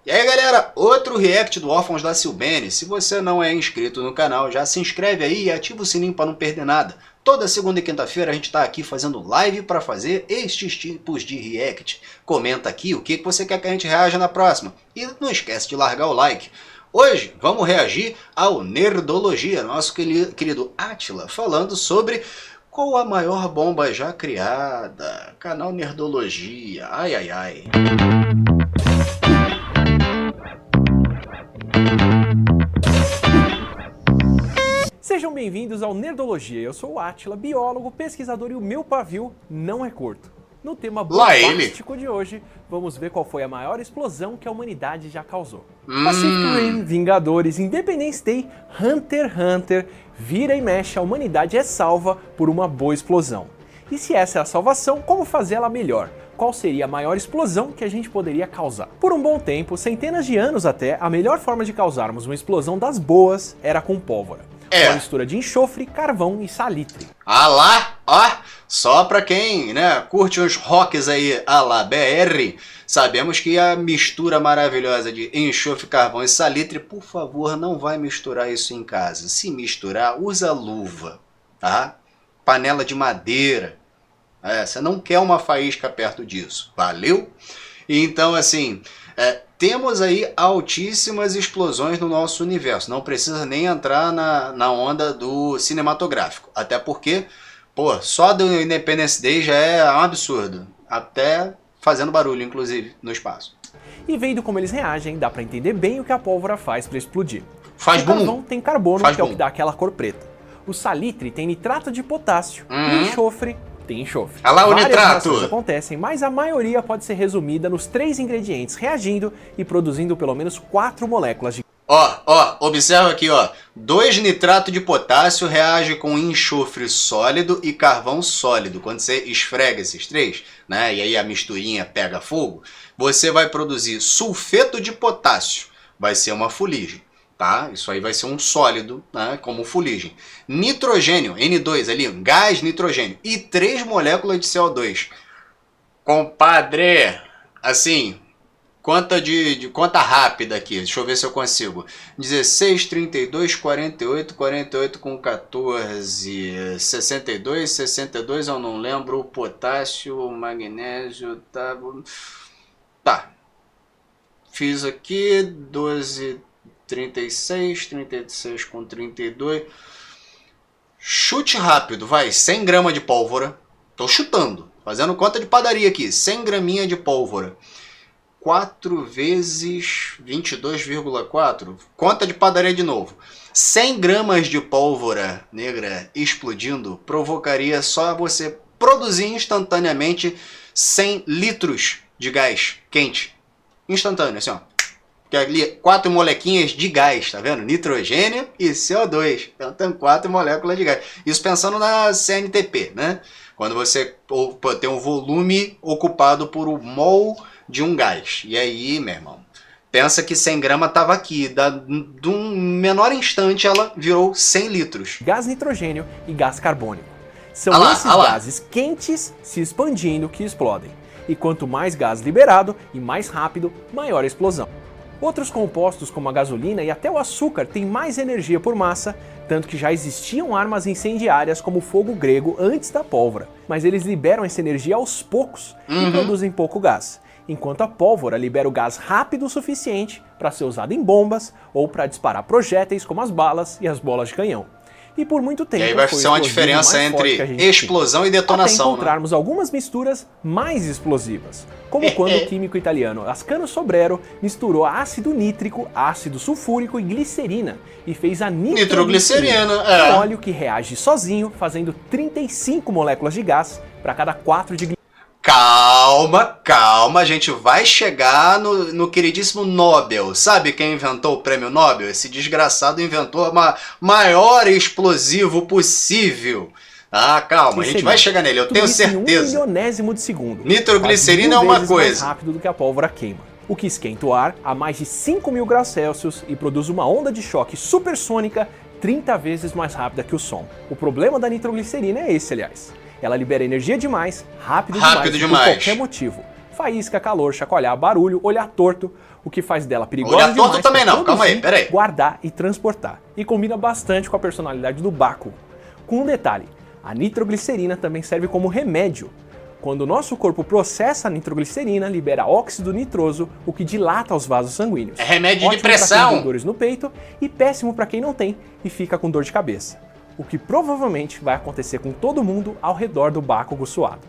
E aí galera, outro react do Órfãos da Silbene. Se você não é inscrito no canal, já se inscreve aí e ativa o sininho para não perder nada. Toda segunda e quinta-feira a gente está aqui fazendo live para fazer estes tipos de react. Comenta aqui o que você quer que a gente reaja na próxima. E não esquece de largar o like. Hoje vamos reagir ao Nerdologia, nosso querido Átila, falando sobre qual a maior bomba já criada. Canal Nerdologia, ai ai ai. Sejam bem-vindos ao Nerdologia. Eu sou o Átila, biólogo, pesquisador e o meu pavio não é curto. No tema bombástico de hoje, vamos ver qual foi a maior explosão que a humanidade já causou. Pacific Rim, Vingadores, Independence Day, Hunter x Hunter, vira e mexe, a humanidade é salva por uma boa explosão. E se essa é a salvação, como fazê-la melhor? Qual seria a maior explosão que a gente poderia causar? Por um bom tempo, centenas de anos até, a melhor forma de causarmos uma explosão das boas era com pólvora. Uma mistura de enxofre, carvão e salitre. Ah lá, ó, só pra quem, curte uns rocks aí a lá BR, sabemos que a mistura maravilhosa de enxofre, carvão e salitre, por favor, não vai misturar isso em casa. Se misturar, usa luva, tá? Panela de madeira. Você não quer uma faísca perto disso, valeu? Então, assim, temos aí altíssimas explosões no nosso universo. Não precisa nem entrar na onda do cinematográfico. Até porque, só do Independence Day já é um absurdo. Até fazendo barulho, inclusive, no espaço. E vendo como eles reagem, dá pra entender bem o que a pólvora faz para explodir. Faz o carvão tem carbono, que é o que dá aquela cor preta. O salitre tem nitrato de potássio. E o enxofre tem enxofre. Olha lá o Várias nitrato! reações acontecem, mas a maioria pode ser resumida nos 3 ingredientes reagindo e produzindo pelo menos 4 moléculas de... Observa aqui, 2 nitrato de potássio reage com enxofre sólido e carvão sólido. Quando você esfrega esses 3, e aí a misturinha pega fogo, você vai produzir sulfeto de potássio. Vai ser uma fuligem. Tá? Isso aí vai ser um sólido, como fuligem. Nitrogênio, N2 ali, gás nitrogênio. E 3 moléculas de CO2. Compadre, assim, conta rápida aqui. Deixa eu ver se eu consigo. 16, 32, 48, 48 com 14, 62, 62 eu não lembro. O potássio, o magnésio, tá. Fiz aqui 12... 36, 36 com 32. Chute rápido, vai. 100 gramas de pólvora. Tô chutando. Fazendo conta de padaria aqui. 100 graminha de pólvora. 4 vezes 22,4. Conta de padaria de novo. 100 gramas de pólvora negra explodindo provocaria só você produzir instantaneamente 100 litros de gás quente. Instantâneo, assim, que ali 4 molequinhas de gás, tá vendo? Nitrogênio e CO2. Então tem 4 moléculas de gás. Isso pensando na CNTP, Quando você tem um volume ocupado por um mol de um gás. E aí, meu irmão, pensa que 100 gramas estava aqui. De um menor instante ela virou 100 litros. Gás nitrogênio e gás carbônico. São esses gases quentes se expandindo que explodem. E quanto mais gás liberado e mais rápido, maior a explosão. Outros compostos, como a gasolina e até o açúcar, têm mais energia por massa, tanto que já existiam armas incendiárias como o fogo grego antes da pólvora, mas eles liberam essa energia aos poucos e produzem pouco gás, enquanto a pólvora libera o gás rápido o suficiente para ser usado em bombas ou para disparar projéteis como as balas e as bolas de canhão. E por muito tempo e aí vai ser uma diferença entre explosão e detonação. Até encontrarmos algumas misturas mais explosivas, como quando o químico italiano Ascano Sobrero misturou ácido nítrico, ácido sulfúrico e glicerina e fez a nitroglicerina, um óleo que reage sozinho, fazendo 35 moléculas de gás para cada 4 de glicerina. Calma, a gente vai chegar no queridíssimo Nobel. Sabe quem inventou o prêmio Nobel? Esse desgraçado inventou o maior explosivo possível. Calma, a gente vai chegar nele, eu tenho certeza. Em 1/1000 de segundo. Nitroglicerina é uma coisa mais rápido do que a pólvora queima, o que esquenta o ar a mais de 5.000 graus Celsius e produz uma onda de choque supersônica 30 vezes mais rápida que o som. O problema da nitroglicerina é esse, aliás. Ela libera energia demais, rápido demais. Por qualquer motivo, faísca, calor, chacoalhar, barulho, olhar torto, o que faz dela perigosa olhar torto também não, calma aí, peraí. Guardar e transportar. E combina bastante com a personalidade do Bakugo. Com um detalhe, a nitroglicerina também serve como remédio. Quando o nosso corpo processa a nitroglicerina, libera óxido nitroso, o que dilata os vasos sanguíneos. É remédio de Ótimo pra pressão. quem tem dores no peito e péssimo para quem não tem e fica com dor de cabeça. O que provavelmente vai acontecer com todo mundo ao redor do Bakugo suado.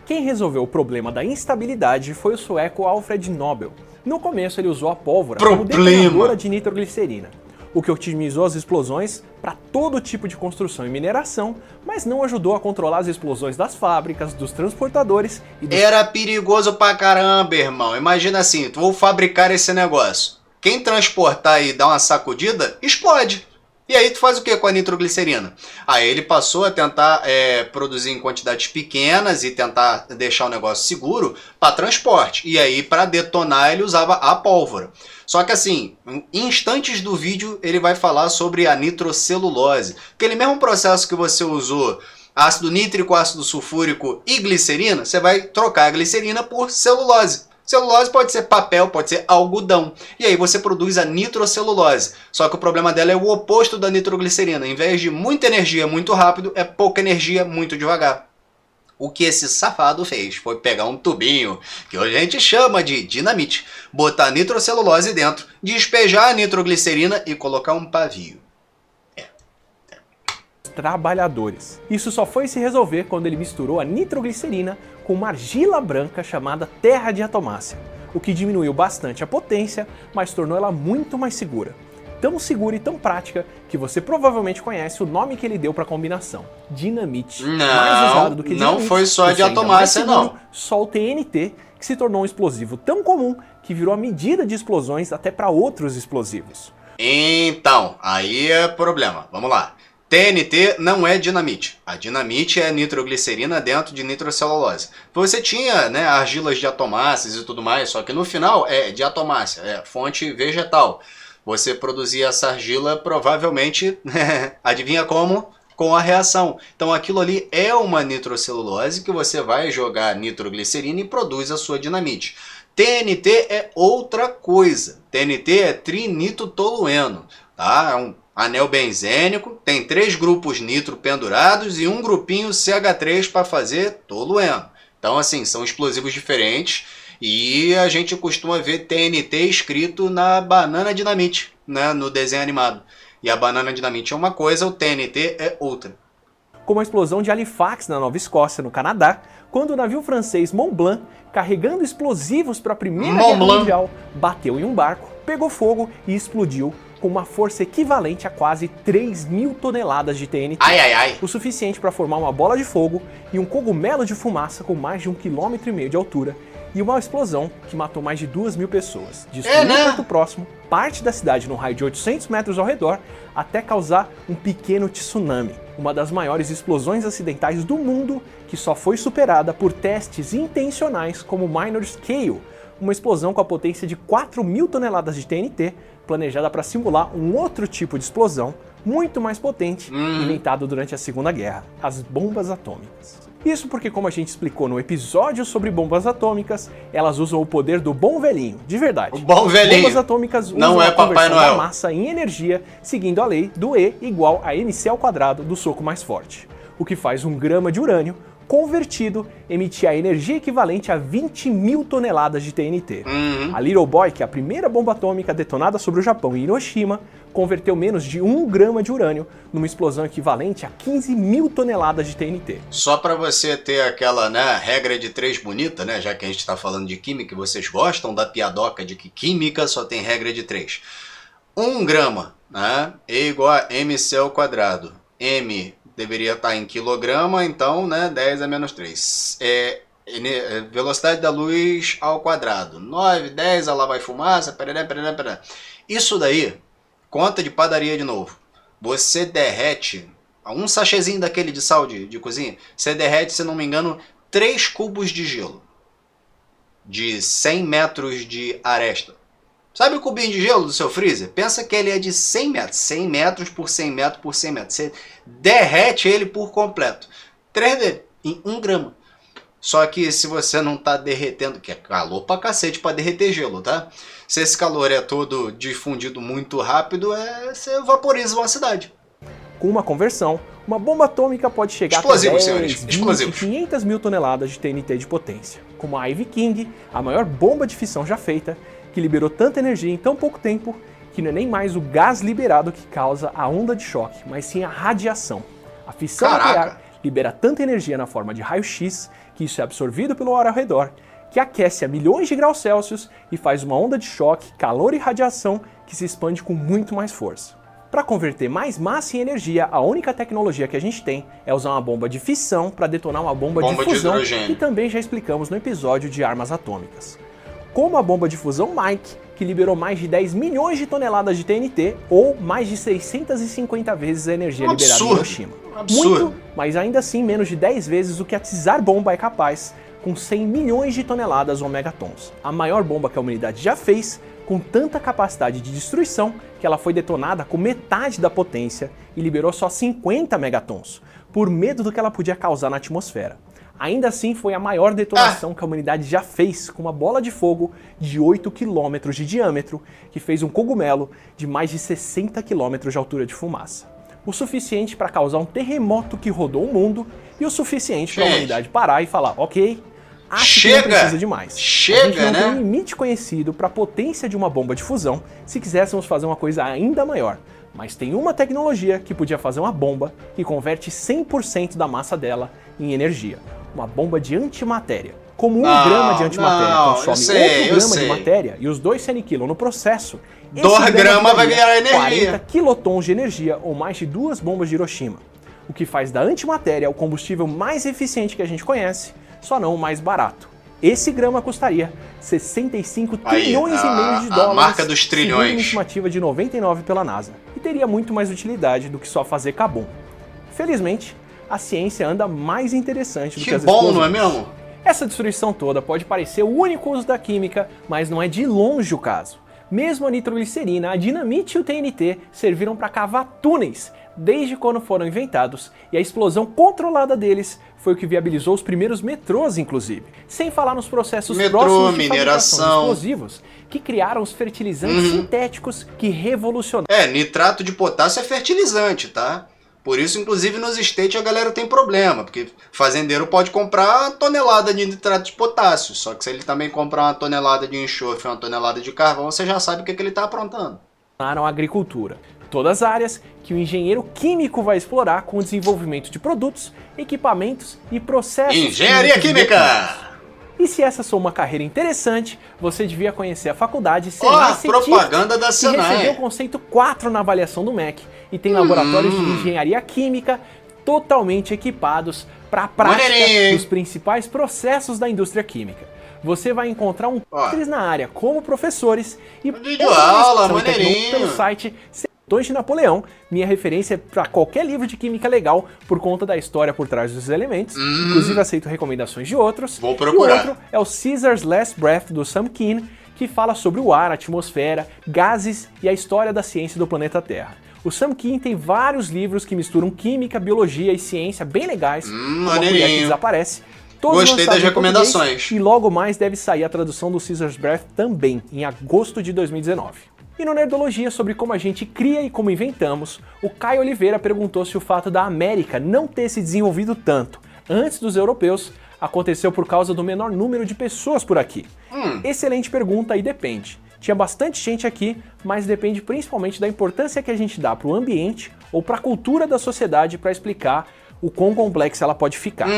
Quem resolveu o problema da instabilidade foi o sueco Alfred Nobel. No começo ele usou a pólvora como detonadora de nitroglicerina, o que otimizou as explosões para todo tipo de construção e mineração, mas não ajudou a controlar as explosões das fábricas, dos transportadores e dos... Era perigoso pra caramba, irmão. Imagina assim, tu vou fabricar esse negócio. Quem transportar e dar uma sacudida, explode. E aí tu faz o que com a nitroglicerina? Aí ele passou a tentar produzir em quantidades pequenas e tentar deixar o negócio seguro para transporte. E aí para detonar ele usava a pólvora. Só que assim, em instantes do vídeo ele vai falar sobre a nitrocelulose. Aquele mesmo processo que você usou ácido nítrico, ácido sulfúrico e glicerina, você vai trocar a glicerina por celulose. Celulose pode ser papel, pode ser algodão. E aí você produz a nitrocelulose. Só que o problema dela é o oposto da nitroglicerina. Em vez de muita energia muito rápido, é pouca energia muito devagar. O que esse safado fez foi pegar um tubinho, que hoje a gente chama de dinamite, botar a nitrocelulose dentro, despejar a nitroglicerina e colocar um pavio. Trabalhadores. Isso só foi se resolver quando ele misturou a nitroglicerina com uma argila branca chamada terra de atomácia, o que diminuiu bastante a potência, mas tornou ela muito mais segura. Tão segura e tão prática que você provavelmente conhece o nome que ele deu para a combinação: dinamite. Mais usado do que dinamite, não foi só de atomácia, não. Só o TNT, que se tornou um explosivo tão comum que virou a medida de explosões até para outros explosivos. Então, aí é problema. Vamos lá. TNT não é dinamite. A dinamite é nitroglicerina dentro de nitrocelulose. Você tinha, né, argilas de atomáceas e tudo mais, só que no final é de atomácea, é fonte vegetal. Você produzia essa argila provavelmente, adivinha como? Com a reação. Então aquilo ali é uma nitrocelulose que você vai jogar nitroglicerina e produz a sua dinamite. TNT é outra coisa. TNT é trinitotolueno, tá? É um anel benzênico, tem 3 grupos nitro pendurados e um grupinho CH3 para fazer tolueno. Então assim, são explosivos diferentes e a gente costuma ver TNT escrito na banana dinamite, né, no desenho animado. E a banana dinamite é uma coisa, o TNT é outra. Como a explosão de Halifax na Nova Escócia, no Canadá, quando o navio francês Mont Blanc, carregando explosivos para a Primeira Guerra Mundial, bateu em um barco, pegou fogo e explodiu com uma força equivalente a quase 3.000 toneladas de TNT. O suficiente para formar uma bola de fogo e um cogumelo de fumaça com mais de 1,5 km de altura, e uma explosão que matou mais de 2.000 pessoas, destruiu Porto Próximo, parte da cidade num raio de 800 metros ao redor, até causar um pequeno tsunami, uma das maiores explosões acidentais do mundo, que só foi superada por testes intencionais como Minor Scale, uma explosão com a potência de 4.000 toneladas de TNT, planejada para simular um outro tipo de explosão, muito mais potente, inventado durante a Segunda Guerra, as bombas atômicas. Isso porque, como a gente explicou no episódio sobre bombas atômicas, elas usam o poder do bom velhinho, de verdade. O bom velhinho. Bombas atômicas usam não é a Papai conversão Noel. da massa em energia, seguindo a lei do E igual a mc² do soco mais forte, o que faz 1 grama de urânio convertido emitir a energia equivalente a 20.000 toneladas de TNT. A Little Boy, que é a primeira bomba atômica detonada sobre o Japão e Hiroshima, converteu menos de 1 grama de urânio numa explosão equivalente a 15.000 toneladas de TNT. Só para você ter aquela, né, regra de 3 bonita, né, já que a gente está falando de química e vocês gostam da piadoca de que química só tem regra de 3. 1 grama, né, é igual a mc². M deveria estar em quilograma, então, né, 10 a menos 3. Velocidade da luz ao quadrado. 9, 10, lá vai fumaça, pereré. Isso daí, conta de padaria de novo. Você derrete, um sachêzinho daquele de sal de cozinha, você derrete, se não me engano, 3 cubos de gelo. De 100 metros de aresta. Sabe o cubinho de gelo do seu freezer? Pensa que ele é de 100 metros. 100 metros por 100 metros por 100 metros. Você derrete ele por completo. 3 dele, em 1 grama. Só que se você não tá derretendo, que é calor pra cacete pra derreter gelo, tá? Se esse calor é todo difundido muito rápido, você vaporiza uma cidade. Com uma conversão, uma bomba atômica pode chegar até 10, 20, 500 mil toneladas de TNT de potência, como a Ivy King, a maior bomba de fissão já feita, que liberou tanta energia em tão pouco tempo que não é nem mais o gás liberado que causa a onda de choque, mas sim a radiação. A fissão nuclear libera tanta energia na forma de raio-x que isso é absorvido pelo ar ao redor, que aquece a milhões de graus Celsius e faz uma onda de choque, calor e radiação que se expande com muito mais força. Para converter mais massa em energia, a única tecnologia que a gente tem é usar uma bomba de fissão para detonar uma bomba de fusão, que também já explicamos no episódio de armas atômicas. Como a bomba de fusão Mike, que liberou mais de 10 milhões de toneladas de TNT, ou mais de 650 vezes a energia liberada em Hiroshima. Muito, mas ainda assim menos de 10 vezes o que a Tsar Bomba é capaz, com 100 milhões de toneladas ou megatons. A maior bomba que a humanidade já fez, com tanta capacidade de destruição que ela foi detonada com metade da potência e liberou só 50 megatons, por medo do que ela podia causar na atmosfera. Ainda assim, foi a maior detonação que a humanidade já fez, com uma bola de fogo de 8 km de diâmetro, que fez um cogumelo de mais de 60 km de altura de fumaça. O suficiente para causar um terremoto que rodou o mundo e o suficiente para a humanidade parar e falar, ok, acho que não precisa de mais. A gente não tem um limite conhecido para a potência de uma bomba de fusão se quiséssemos fazer uma coisa ainda maior. Mas tem uma tecnologia que podia fazer uma bomba que converte 100% da massa dela em energia. Uma bomba de antimatéria. Como 1 grama de antimatéria consome outro grama de matéria e os dois se aniquilam no processo, 2 gramas vai virar energia. 40 quilotons de energia ou mais de 2 bombas de Hiroshima. O que faz da antimatéria o combustível mais eficiente que a gente conhece, só não o mais barato. Esse grama custaria 65 trilhões e meio de dólares, a marca dos trilhões, segundo uma estimativa de 99 pela NASA, e teria muito mais utilidade do que só fazer cabum. Felizmente, a ciência anda mais interessante do que as explosões. Não é mesmo? Essa destruição toda pode parecer o único uso da química, mas não é de longe o caso. Mesmo a nitroglicerina, a dinamite e o TNT serviram para cavar túneis desde quando foram inventados, e a explosão controlada deles foi o que viabilizou os primeiros metrôs, inclusive. Sem falar nos processos próximos de fabricação de explosivos, que criaram os fertilizantes sintéticos que revolucionaram. Nitrato de potássio é fertilizante, tá? Por isso, inclusive, nos States a galera tem problema, porque fazendeiro pode comprar uma tonelada de nitrato de potássio, só que se ele também comprar uma tonelada de enxofre, uma tonelada de carvão, você já sabe o que ele está aprontando. A agricultura. Todas as áreas que o engenheiro químico vai explorar com o desenvolvimento de produtos, equipamentos e processos. Engenharia Química! E se essa for uma carreira interessante, você devia conhecer a faculdade Senai Científica, propaganda da Senai, que recebeu o conceito 4 na avaliação do MEC e tem laboratórios de engenharia química totalmente equipados para a prática dos principais processos da indústria química. Você vai encontrar mestres na área como professores e pelo site Sertões de Napoleão, minha referência para qualquer livro de química legal por conta da história por trás dos elementos. Inclusive aceito recomendações de outros. Vou procurar. E o outro é o Caesar's Last Breath do Sam Kean, que fala sobre o ar, a atmosfera, gases e a história da ciência do planeta Terra. O Sam Kean tem vários livros que misturam química, biologia e ciência bem legais, como A Mulher que Desaparece. Gostei das recomendações. E logo mais deve sair a tradução do Caesar's Breath também, em agosto de 2019. E no Nerdologia, sobre como a gente cria e como inventamos, o Caio Oliveira perguntou se o fato da América não ter se desenvolvido tanto antes dos europeus aconteceu por causa do menor número de pessoas por aqui. Excelente pergunta e depende. Tinha bastante gente aqui, mas depende principalmente da importância que a gente dá para o ambiente ou para a cultura da sociedade para explicar o quão complexa ela pode ficar.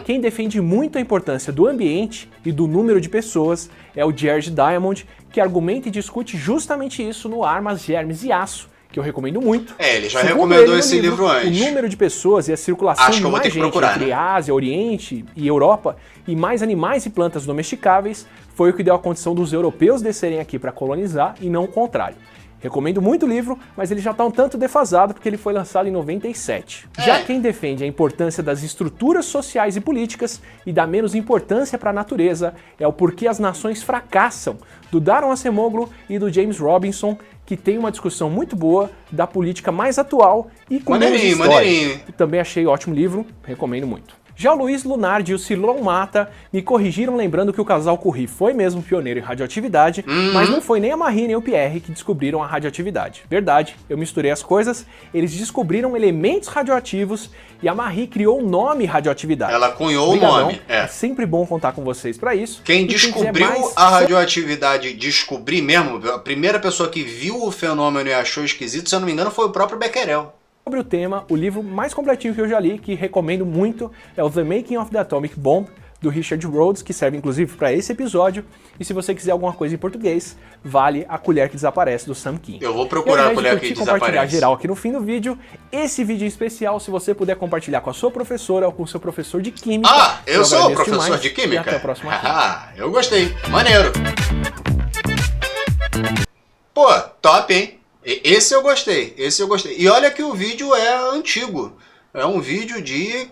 Quem defende muito a importância do ambiente e do número de pessoas é o Jared Diamond, que argumenta e discute justamente isso no Armas, Germes e Aço, que eu recomendo muito. Ele já recomendou esse livro antes. O número de pessoas e a circulação de mais gente entre Ásia, Oriente e Europa e mais animais e plantas domesticáveis foi o que deu a condição dos europeus descerem aqui para colonizar e não o contrário. Recomendo muito o livro, mas ele já está um tanto defasado porque ele foi lançado em 97. Já quem defende a importância das estruturas sociais e políticas e dá menos importância para a natureza é o Porquê as Nações Fracassam, do Daron Acemoglu e do James Robinson, que tem uma discussão muito boa da política mais atual e com menos história. Também achei ótimo livro, recomendo muito. Já o Luiz Lunardi e o Silon Mata me corrigiram lembrando que o casal Curie foi mesmo pioneiro em radioatividade, mas não foi nem a Marie nem o Pierre que descobriram a radioatividade. Verdade, eu misturei as coisas, eles descobriram elementos radioativos e a Marie criou o nome radioatividade. Ela cunhou o nome. É sempre bom contar com vocês para isso. Quem descobriu a radioatividade, descobrir mesmo, a primeira pessoa que viu o fenômeno e achou esquisito, se eu não me engano, foi o próprio Becquerel. Sobre o tema, o livro mais completinho que eu já li, que recomendo muito, é o The Making of the Atomic Bomb, do Richard Rhodes, que serve inclusive para esse episódio. E se você quiser alguma coisa em português, vale A Colher que Desaparece, do Sam Kim. Eu vou procurar A Colher que Desaparece. Compartilhar geral aqui no fim do vídeo. Esse vídeo especial, se você puder compartilhar com a sua professora ou com o seu professor de Química. Ah, eu sou o professor de Química? E até a próxima. Ah, eu gostei. Maneiro. Pô, top, hein? Esse eu gostei, E olha que o vídeo é antigo. É um vídeo de,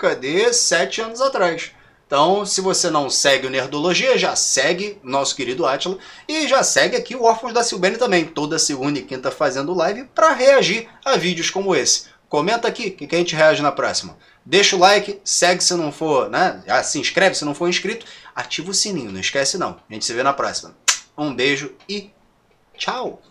7 anos atrás. Então, se você não segue o Nerdologia, já segue o nosso querido Átila. E já segue aqui o Órfãos da Silbene também. Toda segunda e quinta fazendo live para reagir a vídeos como esse. Comenta aqui o que a gente reage na próxima. Deixa o like, segue se não for, né? Se inscreve se não for inscrito. Ativa o sininho, não esquece não. A gente se vê na próxima. Um beijo e tchau!